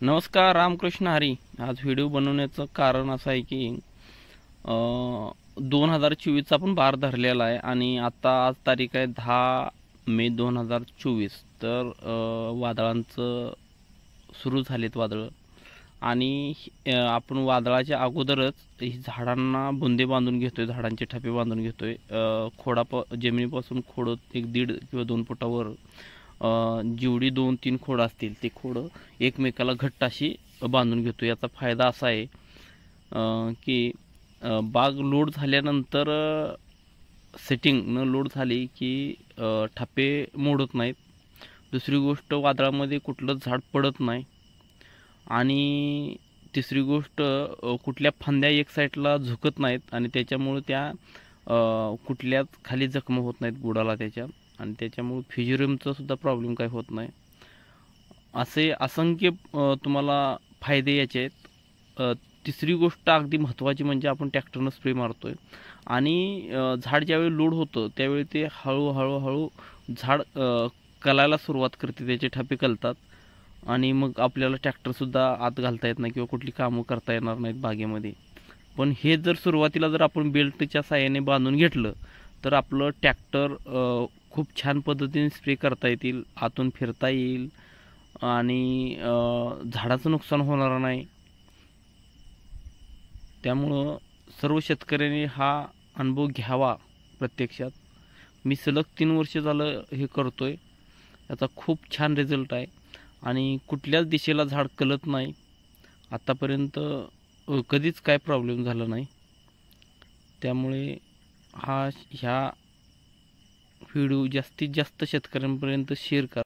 नमस्कार, रामकृष्ण हरी. आज व्हिडिओ बनवण्याचं कारण असं आहे की 2024चा पण बार धरलेला आहे आणि आता आज तारीख आहे 10 मे 2024. तर वादळांचं सुरू झालेत वादळं. आणि आपण वादळाच्या अगोदरच ही झाडांना बुंदे बांधून घेतोय, झाडांचे ठेपे बांधून घेतोय. जमिनीपासून खोड 1-1.5 किंवा 2 फुटावर जेवढी 2-3 खोडं असतील ते खोडं एकमेकाला घट्ट अशी बांधून घेतो. याचा फायदा असा आहे की बाग लोड झाल्यानंतर सेटिंग न लोड झाली की ठप्पे मोडत नाहीत. दुसरी गोष्ट, वादळामध्ये कुठलं झाड पडत नाही. आणि तिसरी गोष्ट, कुठल्या फांद्या एक साईडला झुकत नाहीत आणि त्याच्यामुळे त्या कुठल्याच खाली जखम होत नाहीत बुडाला त्याच्या. आणि त्याच्यामुळे फिजिरियमचा सुद्धा प्रॉब्लेम काही होत नाही. असे असंख्य तुम्हाला फायदे याचे आहेत. तिसरी गोष्ट अगदी महत्त्वाची म्हणजे आपण ट्रॅक्टरनं स्प्रे मारतोय आणि झाड ज्यावेळी लोड होतं त्यावेळी ते हळूहळू झाड कलायला सुरुवात करते, त्याचे ठपे कलतात आणि मग आपल्याला ट्रॅक्टरसुद्धा आत घालता येत नाही किंवा कुठली कामं करता येणार नाहीत बागेमध्ये. पण हे जर सुरुवातीला जर आपण बेल्टच्या साहाय्याने बांधून घेतलं तर आपलं ट्रॅक्टर खूप छान पद्धतीने स्प्रे करता येतील, आतून फिरता येईल आणि झाडाचं नुकसान होणार नाही. त्यामुळं सर्व शेतकऱ्यांनी हा अनुभव घ्यावा प्रत्यक्षात. मी सलग 3 वर्ष झालं हे करतोय. याचा खूप छान रिझल्ट आहे आणि कुठल्याच दिशेला झाड कलत नाही. आत्तापर्यंत कधीच काय प्रॉब्लेम झाला नाही. त्यामुळे ह्या व्हिडिओ जास्तीत जास्त शेतकऱ्यांपर्यंत शेअर करा.